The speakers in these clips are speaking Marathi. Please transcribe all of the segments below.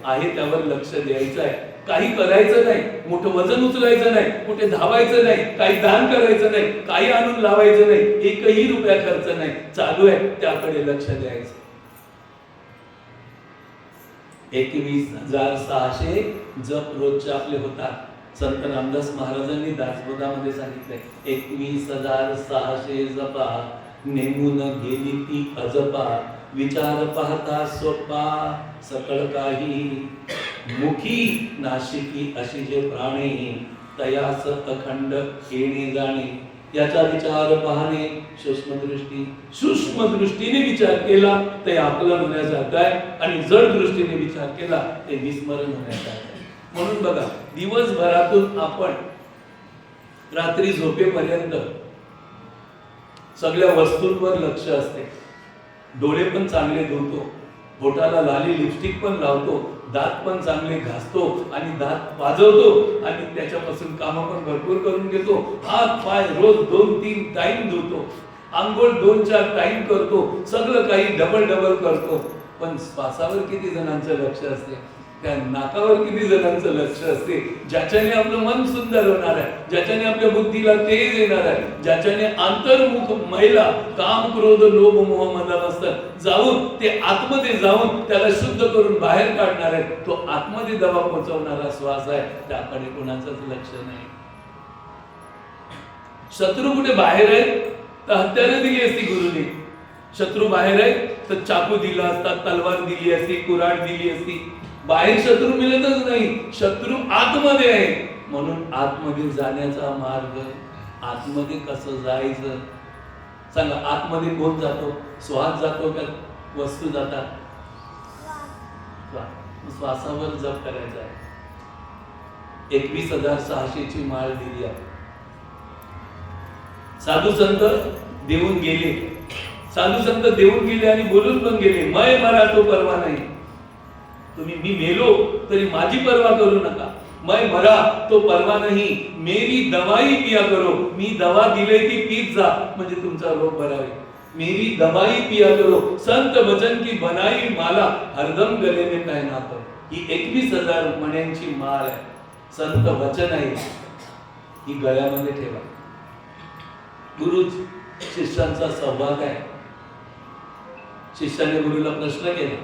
आहे त्यावर लक्ष द्यायचं आहे. काही करायचं नाही, मोठं वजन उचलायचं नाही, कुठे धावायचं नाही, काही दान करायचं नाही, काही आणून लावायचं नाही, एकही रुपया खर्च नाही, चालू आहे त्याकडे लक्ष द्यायचं. 21,600 जप रोजचे आपले होतात. संत रामदास महाराजांनी दासबोधामध्ये सांगितलंय 21,600 जपा नेमून गेली ती अजपा विचार पाहता सोपा सकळ काही मुखी नाशिकी अशी जे प्राणी तयास अखंड येणे जाणे याचा विचार पाहणे सूक्ष्म दृष्टीने विचार केला ते आकलन होण्यासारखं आहे आणि जड दृष्टीने विचार केला ते विस्मरण होण्यासारखं आहे. म्हणून बघा दिवसभरातून आपण रात्री झोपेपर्यंत सगळ्या वस्तूंवर लक्ष असते. डोळे पण चांगले धुतो, बोटाला लाली लिपस्टिक पण लावतो, दात पण चांगले घासतो आणि दात वाजवतो आणि त्याच्यापासून काम पण भरपूर करून घेतो. हात पाय रोज 2-3 टाइम धुतो, आंघोळ 2-4 टाइम करतो, सगळं काही डबल करतो. पण श्वासावर किती जणांचं लक्ष असते, त्या नाकावर किती जणांचं लक्ष असते. ज्याच्याने आपलं मन सुंदर होणार आहे, ज्याच्याने आपल्या बुद्धीला तेज येणार आहे, ज्याच्याने अंतर्मुख महिला काम क्रोध लोभ मोह मदापासून जाऊन ते आतमध्ये जाऊन त्याला शुद्ध करून बाहेर काढणार आहे, तो आतमध्ये दवा पोहोचवणारा श्वास आहे, त्याकडे कोणाचंच लक्ष नाही. शत्रू कुठे बाहेर आहे तर हत्यारे दिली असती गुरुने, शत्रू बाहेर आहे तर चाकू दिला असता, तलवार दिली असती, कुऱ्हाड दिली असती. बाहेर शत्रू मिळतच नाही, शत्रू आतमध्ये आहे. म्हणून आतमध्ये जाण्याचा मार्ग, आतमध्ये कसं जायचं सांगा. आतमध्ये कोण जातो, श्वास जातो का वस्तू जातात? श्वासावर जप करायचा आहे. 21,600 ची माळ दिली आहे. साधू संत देऊन गेले, साधू संत देऊन गेले आणि बोलून पण गेले, मैं मरा तो परवा नाही. तुम्ही मी मेलो तरी माझी पर्वा करू नका. मैं मरा तो परवा नहीं, मेरी दवाई पिया करो. मी दवा दिले ती पीत जा म्हणजे तुमचा रोग बरा होईल. मेरी दवाई पिया करो. संत वचन की बनाई माला हरदम गले में पहना करो. ही 21,000 मण्यांची माळ आहे, संत वचन आहे, ही गळ्यामध्ये ठेवा. गुरु शिष्यांचा संवाद आहे. शिष्याने गुरुला प्रश्न केला,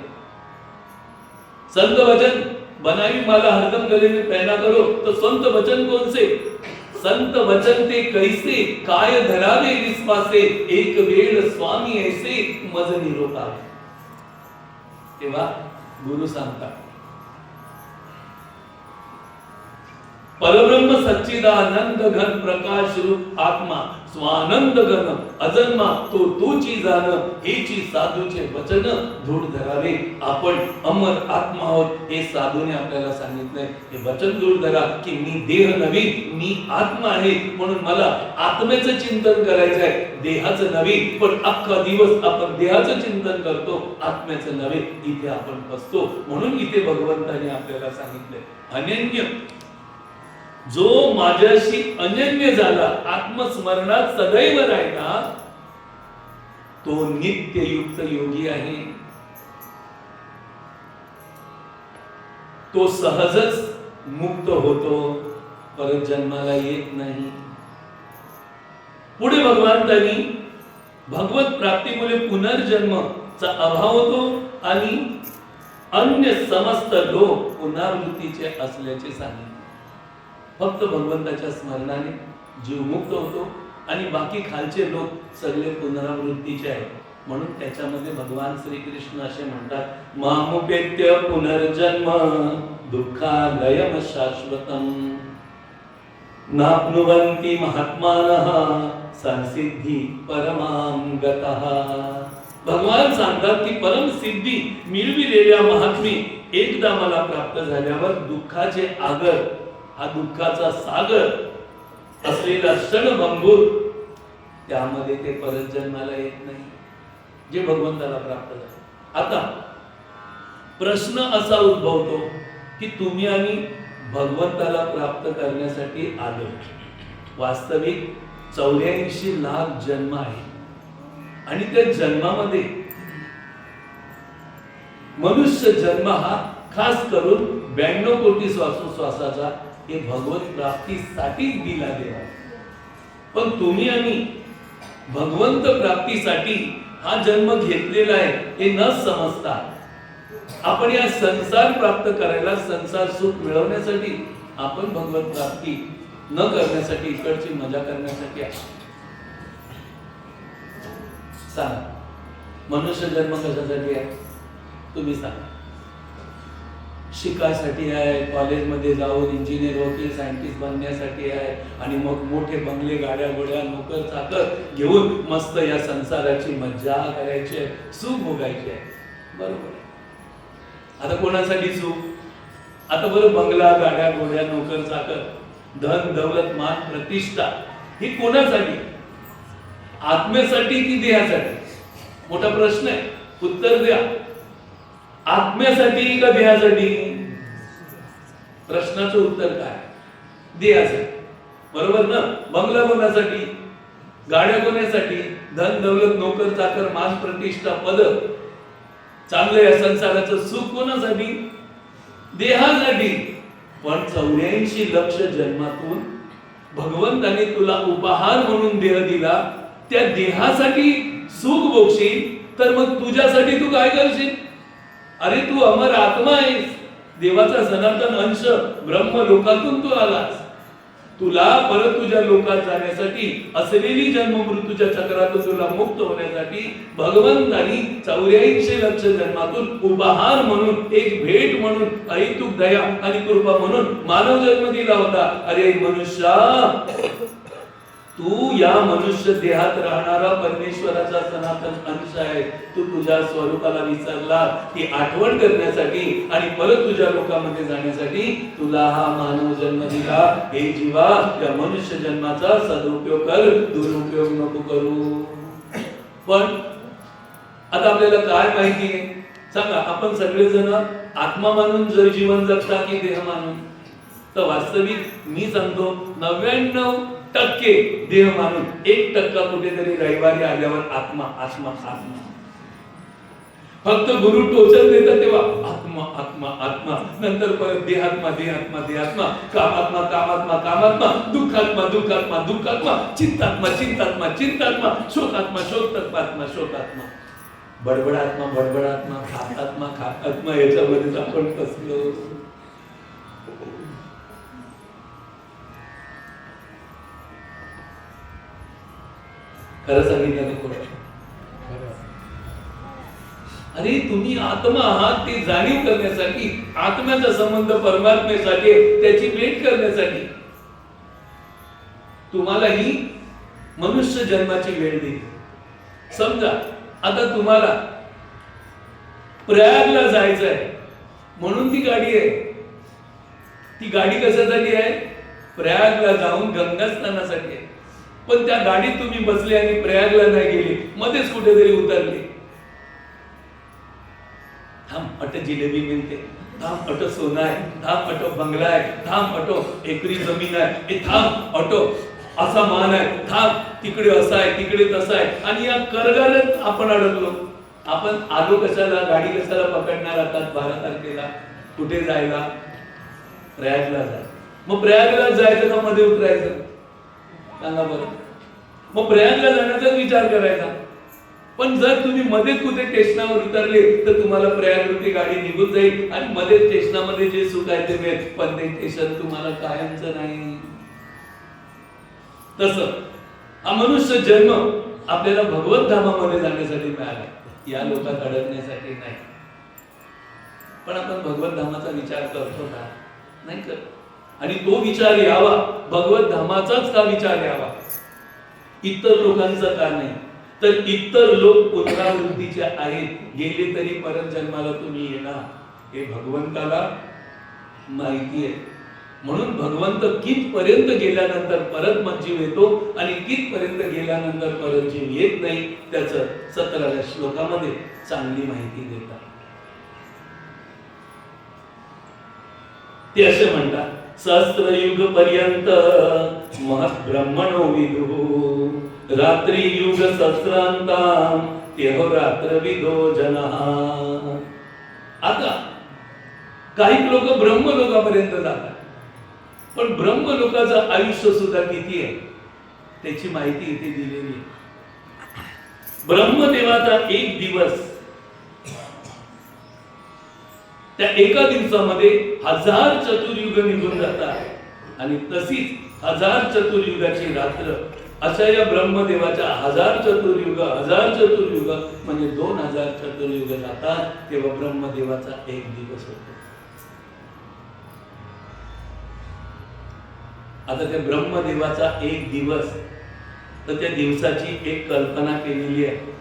संत वचन बनाई माला हरदम गले में पहना करो. तो संत वचन कौन से? संत वचन ते कैसे काय धरावे विश्वासे एक वेळ स्वामी ऐसे मज निरोपावे. तेव्हा गुरु सांगतात परब्रह्म सच्चिदानंद घन प्रकाश रूप आत्मा स्वानंद घन अजन्मा तो तूची जाण हेची साधूचे वचन धूड धरावे. आपण अमर आत्मा आहोत हे साधूने आपल्याला सांगितलंय. हे वचन धूड धरा की मी देह नव्हे, मी आत्मा आहे. म्हणून मला आत्मेचं चिंतन करायचं आहे, देहाचं नव्हे. पण अख्खा दिवस आपण देहाचं चिंतन करतो, आत्म्याचं नव्हे. इथे आपण बसतो. म्हणून इथे भगवंताने आपल्याला सांगितलंय अनन्य जो माझ्याशी अनन्य झाला, आत्मस्मरणात सदैव राहिला, तो नित्ययुक्त योगी आहे. तो सहजच मुक्त होतो, परत जन्माला येत नाही. पुढे भगवंतांनी भगवत प्राप्तीमुळे पुनर्जन्मचा अभाव होतो आणि अन्य समस्त लोक पुनरावृत्तीचे असल्याचे सांगितले. फक्त भगवंताच्या स्मरणाने जीव मुक्त होतो आणि बाकी खालचे लोक सगळे पुनरावृत्तीचे आहेत. म्हणून त्याच्यामध्ये भगवान श्रीकृष्ण असे म्हणतात मामुपेत्य पुनर्जन्म दुःखालयम शाश्वतम नाप्नुवन्ति महात्मानः संसिद्धी परमां गतः. भगवान सांगतात की परम सिद्धी मिळविलेल्या महात्मे एकदा मला प्राप्त झाल्यावर दुःखाचे आगर, हा दुःखाचा सागर असलेला क्षणभंगूर, त्यामध्ये ते परत जन्माला येत नाही जे भगवंताला प्राप्त झाले. आता प्रश्न असा उद्भवतो की तुम्ही आणि भगवंताला प्राप्त करण्यासाठी आलो. वास्तविक 84 लाख जन्म आहे आणि त्या जन्मामध्ये मनुष्य जन्म हा खास करून 92 कोटी श्वासोश्वासाचा हे भगवत प्राप्तीसाठीच दिला देवा. पण तुम्ही आणि भगवंत प्राप्तीसाठी हा जन्म घेतलेला आहे हे न समजता आपण या संसार प्राप्त करायला, संसार सुख मिळवण्यासाठी आपण भगवत प्राप्ती न करण्यासाठी, इकडची मजा करण्यासाठी आहे. सांगा, मनुष्य जन्म कशासाठी आहे? तुम्ही सांगा. शिकायसाठी आहे, कॉलेजमध्ये जाऊन इंजिनियर, वकील, सायंटिस्ट बनण्यासाठी आहे, आणि मग मोठे बंगले, गाड्या घोड्या, नोकर चाकर घेऊन मस्त या संसाराची मज्जा करायची आहे, सुख भोगायची आहे. बरोबर आहे. आता कोणासाठी सुख? आता बरं, बंगला, गाड्या घोड्या, नोकर चाकर, धन दौलत, मान प्रतिष्ठा, ही कोणासाठी? आत्म्यासाठी की देहासाठी? मोठा प्रश्न आहे, उत्तर द्या. आत्म्यासाठी का देहासाठी? प्रश्नाचं उत्तर काय? देहासाठी. बरोबर ना? बंगला कोणासाठी? गाड्या कोणासाठी? धन दौलत, नोकर चाकर, मान प्रतिष्ठा, पद, चांगलं या संसाराचं सुख कोणासाठी? देहासाठी. पण 84 लक्ष जन्मातून भगवंताने तुला उपहार म्हणून देह दिला, त्या देहासाठी सुख भोगशील तर मग तुझ्यासाठी तू काय करशील? अरे तू अमर आत्मा आहेस, देवाचा सनातन अंश, ब्रह्म लोकातून तू आलास. तुला परत तुझ्या लोकात जाण्यासाठी, असलेली जन्म मृत्यूच्या चक्रातून तुला मुक्त होण्यासाठी भगवंतानी 84 लक्ष जन्मातून उपहार म्हणून, एक भेट म्हणून, अहेतुक दया आणि कृपा म्हणून मानव जन्म दिला होता. अरे मनुष्या, तू या मनुष्य देहात राहणारा परमेश्वराचा सनातन अंश आहे. तू तुझ्या स्वरूपाला विसरला, ती आठवण करण्यासाठी आणि परत तुझ्या लोकांमध्ये जाण्यासाठी तुला हा मानव जन्म दिला. हे जीवा, या मनुष्य जन्माचा सदुपयोग कर, दुरुपयोग नको करू. पण आता आपल्याला काय माहिती आहे सांगा? आपण सगळेजण आत्मा मानून जर जीवन जगता की देह मानून? तर वास्तविक मी सांगतो 99% देह मानून, 1% कुठेतरी रविवारी आल्यावर आत्मा आत्मा आत्मा. फक्त गुरु टोचन देतात तेव्हा आत्मा आत्मा आत्मा, नंतर परत देहात्मा देहात्मा देहात्मा, कामात्मा कामात्मा कामात्मा, दुःखात्मा दुःखात्मा दुःखात्मा, चिंतात्मा चिंतात्मा चिंतात्मा, शोकात्मा शोकात्मा शोकात्मा, बडबडात्मा बडबडात्मा, खातात्मा खातात्मा, याच्यामध्येच आपण फसलो. खरं सांगितलं नाही खोटं? अरे तुम्ही आत्मा आहात ते जाणीव करण्यासाठी, आत्म्याचा संबंध परमात्म्यासाठी, त्याची भेट करण्यासाठी तुम्हाला ही मनुष्य जन्माची वेळ दिली. समजा आता तुम्हाला प्रयागला जायचं आहे म्हणून ती गाडी आहे. ती गाडी कशासाठी आहे? प्रयागला जाऊन गंगा स्नानासाठी आहे. पण त्या गाडीत तुम्ही बसले आणि प्रयागला नाही गेले, मध्येच कुठेतरी उतरले. थांब अट जिलेबी मिळते, थांब अट सोना आहे, थांब अट बंगला आहे, थांब अटो एकरी जमीन आहे, थांब ऑटो असा मान आहे, थांब तिकडे असं आहे तिकडे तसं आहे, आणि या करगारात आपण अडकलो. आपण आलो कशाला? गाडी कशाला पकडणार आता 12 तारखेला? कुठे जायला? प्रयागला जाय. मग प्रयागला जायचं का मध्ये उतरायचं? सांगा बरं. मग प्रयागला जाण्याचा विचार करायचा. पण जर तुम्ही मध्ये कुठे स्टेशनावर उतरले तर तुम्हाला प्रयागरूपी गाडी निघून जाईल आणि मध्ये स्टेशनामध्ये जे सुख आहे ते मिळेल, पण ते स्टेशन तुम्हाला कायमचं नाही. तसं हा मनुष्य जन्म आपल्याला भगवत धामामध्ये जाण्यासाठी मिळाला, या लोकात अडकण्यासाठी नाही. पण आपण भगवत धामाचा विचार करतो का? नाही करत. आणि तो विचार यावा, भगवत धामाचाच का विचार यावा, इतर लोकांचा का नाही? तर इतर लोक पुनरावृत्तीचे आहेत, गेले तरी परत जन्माला तुम्ही येणार, हे भगवंताला माहिती आहे. म्हणून भगवंत कितपर्यंत गेल्यानंतर परत मग जीव येतो आणि कितपर्यंत गेल्यानंतर परत जीव येत नाही, त्याचं 17व्या श्लोकामध्ये चांगली माहिती देतात. ते असे म्हणतात, सहस्त्रयुग पर्यंत महत् ब्रह्मणो विदुः, रात्री युग सहस्रांताम तेहो रात्र विदो जनः. आता काही लोक ब्रह्मलोकापर्यंत जातात, पण ब्रह्मलोकाचं आयुष्य सुद्धा किती आहे त्याची माहिती इथे दिलेली आहे. ब्रह्मदेवाचा एक दिवस, त्या एका दिवसामध्ये 1000 चतुर्युग निघून जातात आणि तशीच 1000 चतुर्युगाची रात्र. अशा या ब्रह्मदेवाच्या 1000 चतुर्युग म्हणजे 2000 चतुर्युग जातात, तेव्हा ब्रह्मदेवाचा एक दिवस होतो. आता त्या ब्रह्मदेवाचा एक दिवस, तर त्या दिवसाची एक कल्पना केलेली आहे.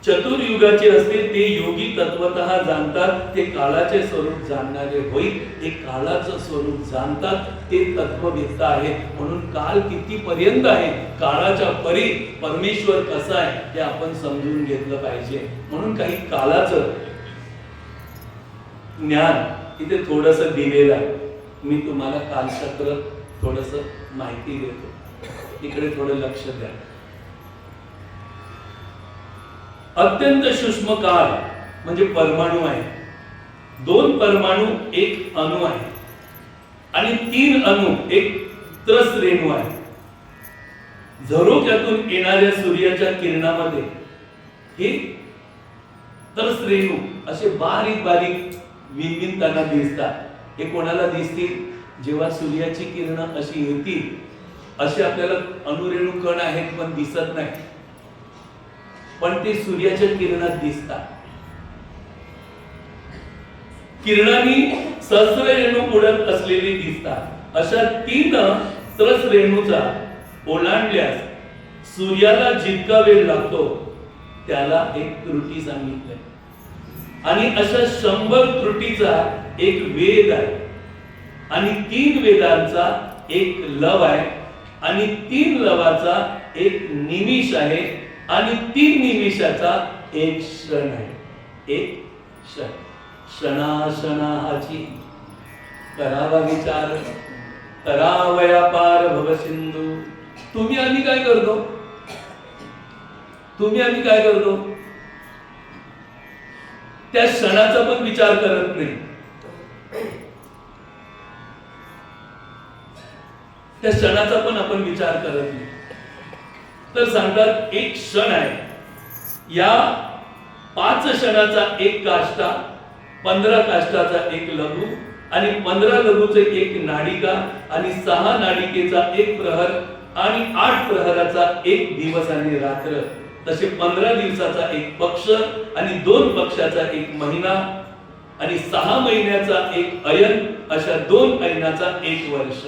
चतुर्युगाचे असते ते योगी तत्वतः जाणतात, ते काळाचे स्वरूप जाणणारे होईल. ते काळाचं स्वरूप जाणतात, ते तत्ववेत्ता आहेत. म्हणून काळ किती पर्यंत आहे, काळाच्या परी परमेश्वर कसा आहे हे आपण समजून घेतलं पाहिजे. म्हणून काही काळाचं ज्ञान इथे थोडस दिलेलं आहे. मी तुम्हाला कालचक्र थोडस माहिती देतो, इकडे थोडं लक्ष द्या. अत्यंत सूक्ष्म काळ म्हणजे परमाणु आहे. 2 परमाणु एक अणु आहे आणि 3 अणु एक त्रस रेणू आहे. झरोक्यातून येणाऱ्या सूर्याच्या किरणामध्ये हे त्रस रेणू असे बारीक बारीक विणविणताना दिसतात. हे कोणाला दिसतील? जेव्हा सूर्याची किरणं अशी येतील, असे आपल्याला अणुरेणू कण आहेत पण दिसत नाही, पण ते सूर्याच्या किरणात दिसतात. किरणांनी सहस्र रेणू उडत असलेली दिसतात. अशा 3 त्रस रेणूचा ओलांडल्यास सूर्याला जितका वेळ लागतो त्याला एक त्रुटी सांगितली आणि अशा 100 त्रुटीचा एक वेद आहे आणि 3 वेदांचा एक लव आहे आणि 3 लवाचा एक निमिष आहे आणि 3 निमिषाचा एक क्षण आहे. एक क्षण, क्षणाक्षणाची करावा विचार, करावया पार भवसिंधू. तुम्ही आम्ही काय करतो? त्या क्षणाचा पण विचार करत नाही. त्या क्षणाचा पण आपण विचार करत नाही. तर सांगतात एक क्षण आहे, या 5 क्षणाचा एक काष्टा, 15 काष्टाचा एक लघु आणि 15 लघुचे एक नाडिका आणि 6 नाडिकेचा एक प्रहर आणि 8 प्रहराचा एक दिवस आणि रात्र. तसे 15 दिवसाचा एक पक्ष आणि 2 पक्षाचा एक महिना आणि 6 महिन्याचा एक अयन, अशा 2 अयनाचा एक वर्ष.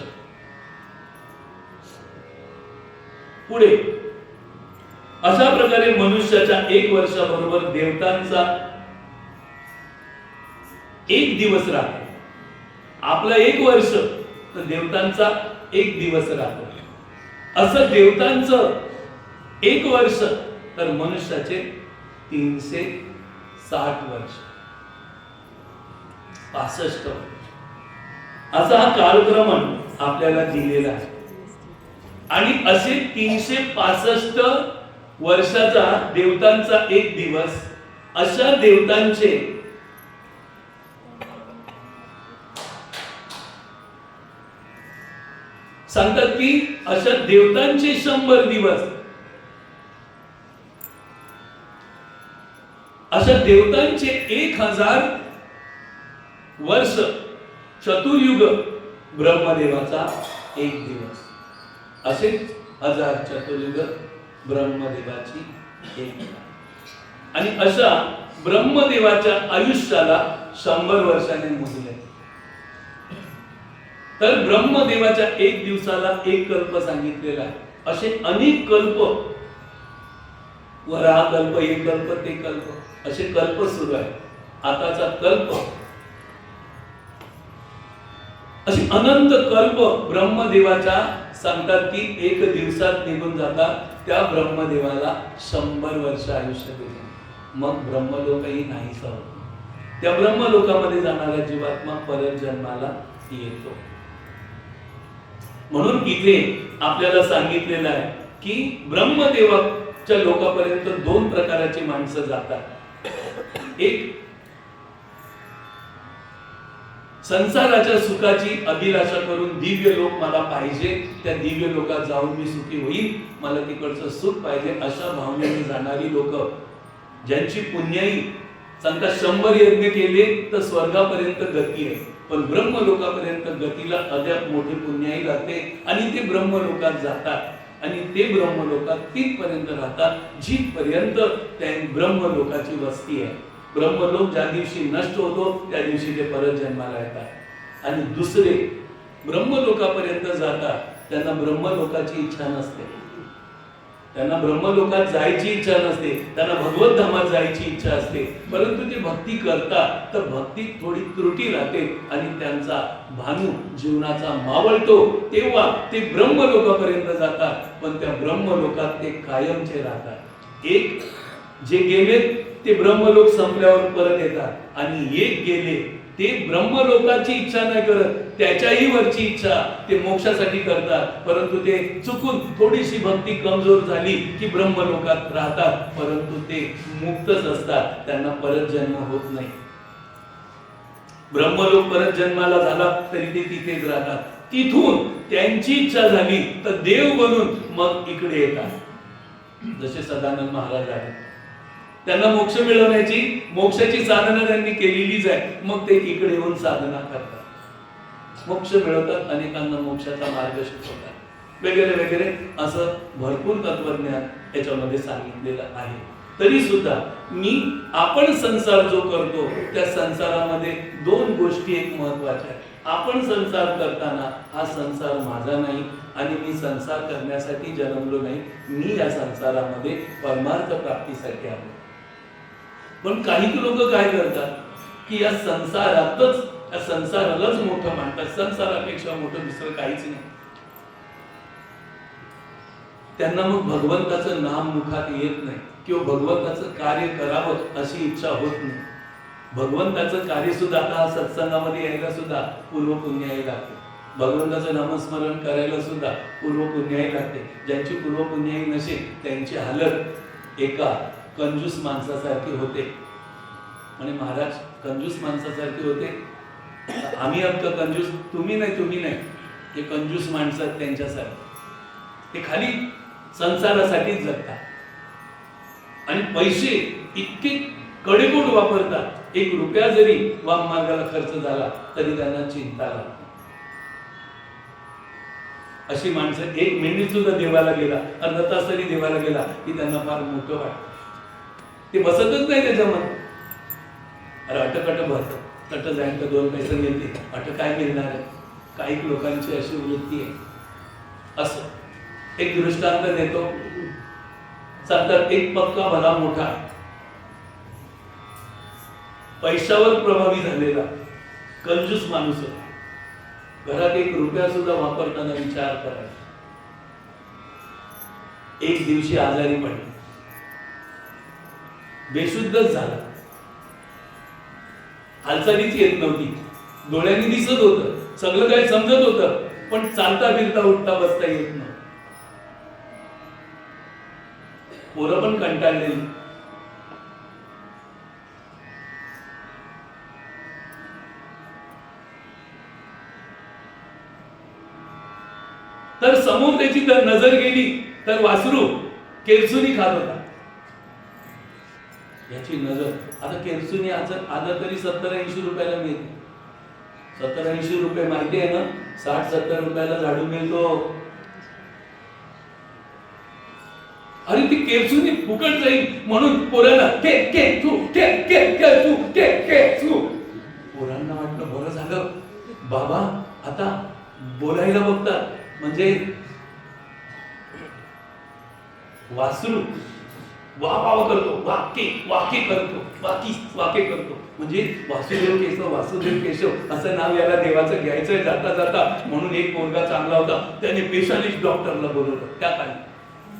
पुढे अशा प्रकारे मनुष्याच्या 1 वर्षाबरोबर देवतांचा एक दिवस राहतो. आपला 1 वर्ष तर देवतांचा एक दिवस राहतो. असं देवतांचं 1 वर्ष तर मनुष्याचे 360 वर्ष, 65. असा हा कालक्रमण आपल्याला दिलेला आहे. आणि असे 365 वर्षाचा देवतांचा एक दिवस, अशा देवतांचे सांगतात की अशा देवतांचे 100 दिवस, अशा देवतांचे 1000 वर्ष चतुर्युग, ब्रह्मदेवाचा एक दिवस. असे 1000 चतुर्युग ब्रह्मदेवाची एक. आणि अशा ब्रह्मदेवाच्या आयुष्याला 100 वर्षाने मोजले. तर ब्रह्मदेवाच्या एक दिवसाला एक कल्प सांगितलेला आहे. असे अनेक कल्प, वराह कल्प, हे कल्प, ते कल्प, असे कल्प सुरू आहे. आताचा कल्प, असे अनंत कल्प ब्रह्मदेवाच्या सांगतात की 1 दिवसात निघून जातात. त्या ब्रह्मदेवाला 100 वर्ष आयुष्य दिले. मग ब्रह्मलोकही नाही होत. त्या ब्रह्मलोकामध्ये जाणारा जीवात्मा परत जन्माला येतो. म्हणून इथे आपल्याला सांगितलेलं आहे की ब्रह्मदेवाच्या लोकापर्यंत 2 प्रकारची माणसं जातात. एक संसाराच्या सुखाची अभिलाषा करून दिव्य लोक मला पाहिजे, त्या दिव्य लोकात जाऊन मी सुखी होईल, मला तिकडचं सुख पाहिजे, अशा भावनेने जाणारी लोक, ज्यांची पुण्याई सांगता 100 यज्ञ केले तर स्वर्गापर्यंत गती आहे, पण ब्रह्मलोकापर्यंत गतीला अद्याप मोठी पुण्याई लागते आणि ते ब्रह्मलोकात जातात आणि ते ब्रह्मलोकात तिथपर्यंत राहतात जिथपर्यंत त्या ब्रह्मलोकाची वस्ती आहे. ब्रह्मलोक ज्या दिवशी नष्ट होतो त्या दिवशी ते परत जन्माला येतात आणि दुसरे ब्रह्मलोकापर्यंत जातात, त्यांना ब्रह्मलोकाची इच्छा नसते, त्यांना ब्रह्मलोकात जायची इच्छा नसते, त्यांना भगवत धामात जायची इच्छा असते, परंतु ते भक्ती करतात तर भक्तीत थोडी त्रुटी राहते आणि त्यांचा भानू जीवनाचा मावळतो, तेव्हा ते ब्रह्मलोकापर्यंत जातात, पण त्या ब्रह्मलोकात ते कायमचे राहतात. एक जे गेले ते ब्रह्मलोक संपल्यावर परत येतात आणि एक गेले ते ब्रह्मलोकाची इच्छा नाही करत, त्याच्याही वरची इच्छा ते मोक्षासाठी करतात, परंतु ते चुकून थोडीशी भक्ती कमजोर झाली की ब्रह्मलोकात राहतात, परंतु ते मुक्तच असतात, त्यांना परत जन्म होत नाही. ब्रह्मलोक परत जन्माला झाला तरी ते तिथेच राहतात, तिथून त्यांची इच्छा झाली तर देव बनून मग इकडे येतात. जसे सदानंद महाराज आहेत, त्यांना मोक्ष मिळवण्याची मोक्षाची साधना त्यांनी केलेलीच आहे, मग ते इकडे येऊन साधना करतात, मोक्ष मिळवतात, अनेकांना मोक्षाचा मार्ग शिकवतात, वगैरे वगैरे असं भरपूर तत्वज्ञान याच्यामध्ये सांगितलेलं आहे. तरी सुद्धा आपण संसार जो करतो त्या संसारामध्ये 2 गोष्टी एक महत्वाच्या आहेत. आपण संसार करताना हा संसार माझा नाही आणि मी संसार करण्यासाठी जन्मलो नाही, मी या संसारामध्ये परमार्थ प्राप्तीसाठी आलो. पण काही लोक काय करतात की या संसारातच, या संसारालाच मोठं मानतात, संसारापेक्षा मोठं दुसरं काहीच नाही. त्यांना मग भगवंताचं नाम मुखात येत नाही किंवा भगवंताचं कार्य करावं अशी इच्छा होत नाही. भगवंताचं कार्य सुद्धा आता सत्संगामध्ये यायला सुद्धा पूर्वपुण्याई लागते, भगवंताचं नामस्मरण करायला सुद्धा पूर्वपुण्याई लागते. ज्यांची पूर्वपुण्याई नसेल त्यांची हालत एका कंजूस माणसासारखी होते. म्हणे महाराज कंजूस माणसासारखी होते, आम्ही अख्खा कंजूस, तुम्ही नाही, हे कंजूस माणसं त्यांच्यासारखे, ते खाली संसारासाठीच जगतात आणि पैसे इतके कडेकोट वापरतात, 1 रुपया जरी वाममार्गाला खर्च झाला तरी त्यांना चिंता लागते. अशी माणसं, 1 मिनिट सुद्धा देवाला गेला, अर्धा तास तरी देवाला गेला की त्यांना फार मोठं वाटतं, ते बसतच नाही त्याच्यामध्ये. अरे अटकट भरत, तट जाईन तर 2 पैसे मिळते, अट काय मिळणार आहे. काही लोकांची अशी वृत्ती आहे. असं एक दृष्टांत देतो, सांगतात एक पक्का भला मोठा पैशावर प्रभावी झालेला कंजूस माणूस होता. घरात 1 रुपया सुद्धा वापरताना विचार करायचा. एक दिवशी आजारी पडला, बेशुद्धच झाला, हालचालीच येत नव्हती, डोळ्यांनी दिसत होतं, सगळं काही समजत होतं, पण चालता फिरता उठता बसता येत नव्हतं. पोरं पण कंटाळलेली. तर समोर त्याची जर नजर गेली तर वासरू केरसुनी खात होता. याची नजर, आता केरसुनी आता तरी 70-80 रुपयाला मिळते. 70-80 रुपये माहिती आहे ना, 60-70 रुपयाला झाडू मिळतो. अरे ती केरसुनी फुकट जाईल म्हणून पोरांना के के तू के के के तू के के तू. पोरांना वाटलं बरं झालं, बाबा आता बोलायला बघतात. म्हणजे वासरू वा वा करतो, वाके वाके करतो, वाके करतो. म्हणजे वासुदेव केशव, वासुदेव केशव असं नाव याला देवाचं घ्यायचंय जाता जाता. म्हणून एक पोरगा चांगला होता, त्याने स्पेशालिस्ट डॉक्टरला बोलवलं. त्या काळी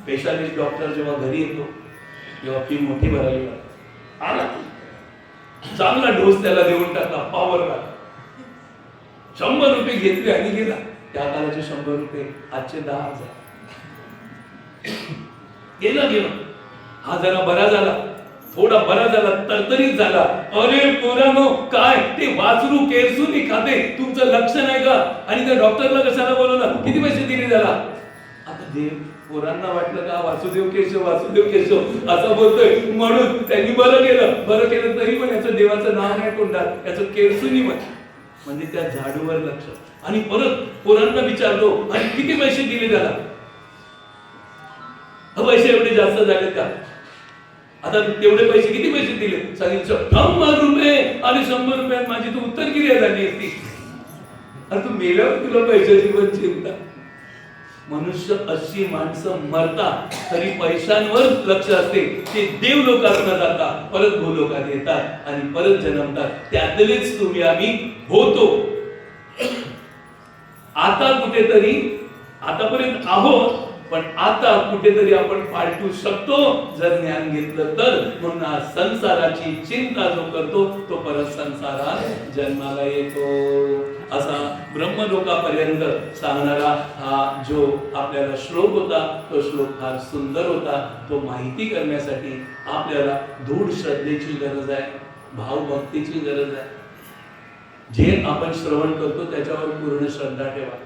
स्पेशालिस्ट डॉक्टर जेव्हा घरी येतो तेव्हा फी मोठी भरावी लागते. चांगला डोस त्याला देऊन टाकला, पॉवर ला 100 रुपये घेतले आणि गेला. त्या काळाचे 100 रुपये आजचे 10,000. गेला. हा जरा बरा झाला, थोडा बरा झाला, तरतरीत झाला. अरे पोरांनो, काय ते वासरू केरसूनी खाते, तुमचं लक्ष नाही का? आणि त्या डॉक्टरला कशाला बोलवलं, किती पैसे दिले त्याला? आता देव पोरांना वाटलं का वासुदेव केशव असं बोलतोय म्हणून त्यांनी बरं केलं तरी पण याचं देवाचं नाव नाही कोणतात, याचं केरसूनी म्हणजे त्या झाडूवर लक्ष. आणि परत पोरांना विचारतो, आणि किती पैसे दिले त्याला? पैसे एवढे जास्त झाले का? आता तेवढे पैसे, किती पैसे दिले? सांगितलं 100 रुपये. आणि 100 रुपयात माझी तू उत्तरक्रिया झाली असती. अरे तू मेल्यावर तुला पैशाची पण चिंता. मनुष्य अशी माणसं मरतात तरी पैशांवर लक्ष असते. ते देव लोकांना जातात, परत भूलोकात येतात आणि परत जन्मतात. त्यातलेच तुम्ही आम्ही होतो. आता कुठेतरी, आतापर्यंत आहोत, पण आता कुठेतरी आपण पालटू शकतो जर ज्ञान घेतलं तर. म्हणून संसाराची चिंता जो करतो तो परत संसारात जन्माला येतो. असा ब्रह्मलोकापर्यंत सांगणारा हा जो आपल्याला श्लोक होता, तो श्लोक फार सुंदर होता. तो माहिती करण्यासाठी आपल्याला दृढ श्रद्धेची गरज आहे, भावभक्तीची गरज आहे. जे आपण श्रवण करतो त्याच्यावर पूर्ण श्रद्धा ठेवा.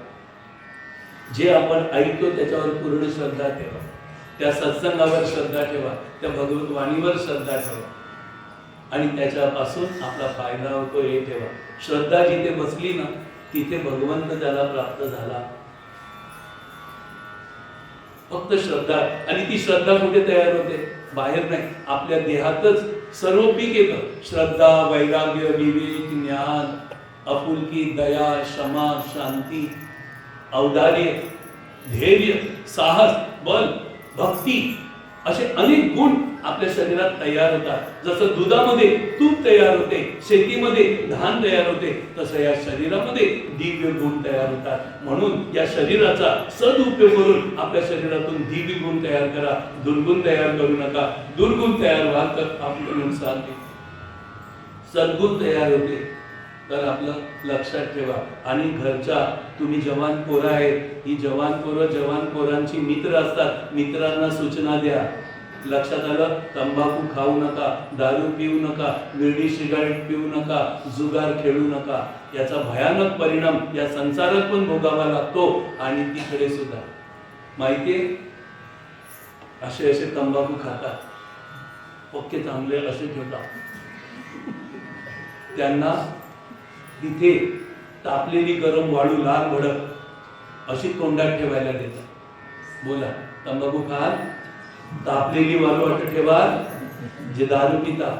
जे आपण ऐकतो त्याच्यावर पूर्ण श्रद्धा ठेवा. त्या सत्संगावर श्रद्धा ठेवा, त्या भगवत वाणीवर श्रद्धा ठेवा, आणि त्याच्यापासून आपला फायदा होतो हे ठेवा. श्रद्धा जिथे बसली ना तिथे भगवंत त्याला प्राप्त झाला. फक्त श्रद्धा. आणि ती श्रद्धा कुठे तयार होते? बाहेर नाही, आपल्या देहातच सर्व पीक येतं. श्रद्धा, वैराग्य, विवेक, ज्ञान, आपुलकी, दया, क्षमा, शांती, औदार्य, धैर्य, साहस, बल, भक्ती, असे अनेक गुण आपल्या शरीरात तयार होतात. जसं दुधामध्ये तूप तयार होते, शेतीमध्ये धान तयार होते, तसं या शरीरामध्ये दिव्य गुण तयार होतात. म्हणून या शरीराचा सदुपयोग करून आपल्या शरीरातून दिव्य गुण तयार करा. दुर्गुण तयार करू नका. दुर्गुण तयार व्हाल तर आपलं नुकसान होते. सद्गुण तयार होते तर आपलं लक्षात ठेवा. आणि घरच्या तुम्ही जवान पोरं आहेत, ही जवान पोरांची मित्र असतात. मित्रांना सूचना द्या. लक्षात आलं? तंबाखू खाऊ नका, दारू पिऊ नका, बिडी सिगारेट पिऊ नका, जुगार खेळू नका. याचा भयानक परिणाम या संसारात पण भोगावा लागतो आणि तिकडे सुद्धा. माहितीये, असे तंबाखू खातात, पक्के चांगले असे ठेवतात, त्यांना तिथे तापलेली गरम वाळू लाल भडक अशी तोंडात ठेवायला देतात. बोला, तंबाखू खाल, तापलेली वाळू ठेवा. जे दारू पितात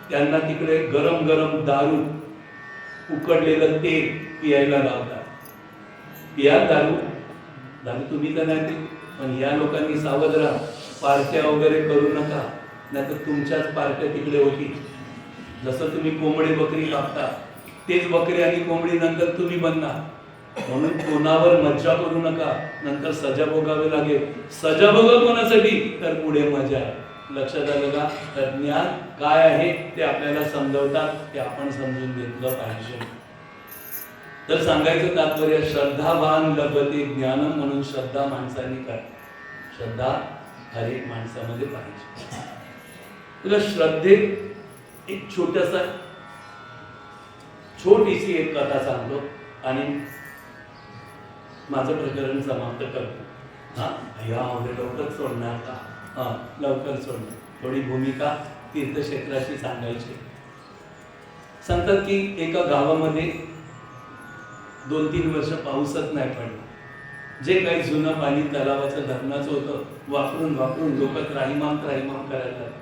त्यांना तिकडे गरम गरम दारू, उकडलेलं तेल पियायला लावतात. पिया दारू तुम्ही तर नाही, पण या लोकांनी सावध राहा. पार्ट्या वगैरे करू नका, नाहीतर तुमच्याच पार्ट्या तिकडे होती. जसं तुम्ही कोंबडी बकरी कापता, तेच बकरी आणि कोंबडी नंतर तुम्ही बनणार. म्हणून कोणावर मज्जा करू नका, नंतर सजा भोगावी लागेल. सजा भोगा कोणासाठी? तर पुढे मजा. लक्षात आलं का? तर ज्ञान काय आहे ते आपल्याला समजवतात, ते आपण समजून घेतलं पाहिजे. तर सांगायचं तात्पर्य, श्रद्धावान लभते ज्ञानम. म्हणून श्रद्धा माणसाने कर, श्रद्धा हर एक माणसामध्ये पाहिजे. तुला श्रद्धेत एक छोटीशी एक कथा सांगतो आणि माझं प्रकरण समाप्त करतो. लवकर सोडणार का? लवकर सोडणार. थोडी भूमिका तीर्थक्षेत्राची सांगायची. सांगतात की एका गावामध्ये 2-3 वर्ष पाऊसच नाही पडला. जे काही जुनं पाणी तलावाचं धरणाचं होतं वापरून लोक त्राहिमाम करायला लागले.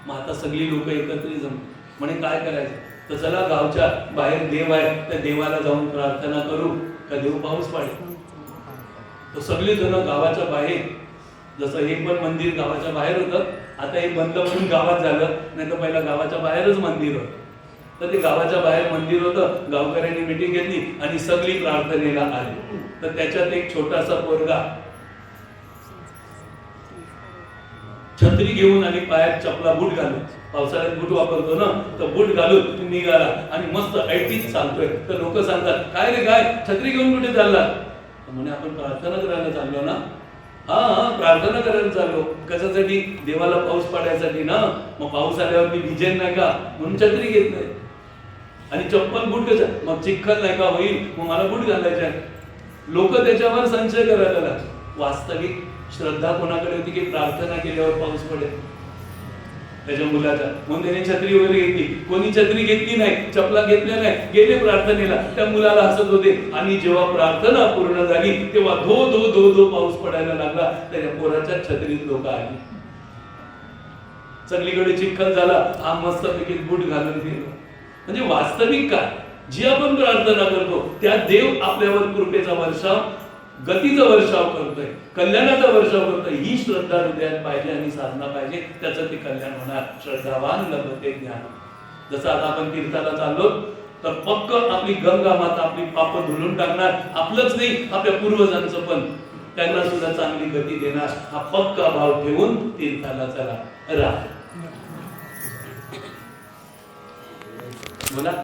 मग आता सगळी लोक एकत्रित जमली. म्हणे काय करायचं? तर चला गावच्या बाहेर देव आहे, त्या देवाला जाऊन प्रार्थना करू का देव पाऊस पाडेल. तर सगळे जण गावाच्या बाहेर, जसं हे पण मंदिर गावाच्या बाहेर होतं, आता हे बंद म्हणून गावात झालं, नाही तर पहिला गावाच्या बाहेरच मंदिर होतं. तर ते गावाच्या बाहेर मंदिर होतं. गावकऱ्यांनी मिटिंग घेतली आणि सगळी प्रार्थनेला आली. तर त्याच्यात एक छोटासा पोरगा छत्री घेऊन आणि पायात चपला, बूट घालून, पावसाळ्यात बूट वापरतो ना, तर बूट घालून निघाला आणि मस्त ऐटीत चालतोय. तर लोक सांगतात, काय रे काय छत्री घेऊन कुठे चालला? म्हणे आपण प्रार्थना करायला चाललो ना. हा प्रार्थना करायला चाललो. कशासाठी? देवाला पाऊस पाडायसाठी ना. मग पाऊस आल्यावर मी भिजेन नाही का म्हणून छत्री घेत नाही. आणि चप्पल बूट कसं, मग चिखल नाही का होईल मग मला बूट घालायचे. लोक त्याच्यावर संशय करायला लागले. वास्तविक श्रद्धा कोणाकडे होती की प्रार्थना केल्यावर पाऊस पडेल त्याच्या मुलाचा, म्हणून त्याने छत्री वगैरे घेतली. कोणी छत्री घेतली नाही, चपला घेतल्या नाही, गेले प्रार्थनेला. त्या मुलाला हसत होते. आणि जेव्हा प्रार्थना पूर्ण झाली तेव्हा धो धो धो धो पाऊस पडायला लागला. त्याच्या पोराच्या छत्रीत लोक आली. सगळीकडे चिखल झाला. हा मस्तपैकी बूट घालून गेलो. म्हणजे वास्तविक काय, जी आपण प्रार्थना करतो त्या देव आपल्यावर कृपेचा वर्षाव, गतीचा वर्षाव करतोय, कल्याणाचा वर्षाव करतोय. ही श्रद्धा हृदयात पाहिजे आणि साधना पाहिजे, त्याचं ते कल्याण होणार. श्रद्धावान लभते ज्ञान. जसं आता आपण तीर्थाला चाललो तर पक्क आपली गंगा माता आपली पाप धुलून टाकणार. आपलंच नाही, आपल्या पूर्वजांचं पण, त्यांना सुद्धा चांगली गती देणार. हा पक्का भाव ठेवून तीर्थाला चला. राहा. बोला.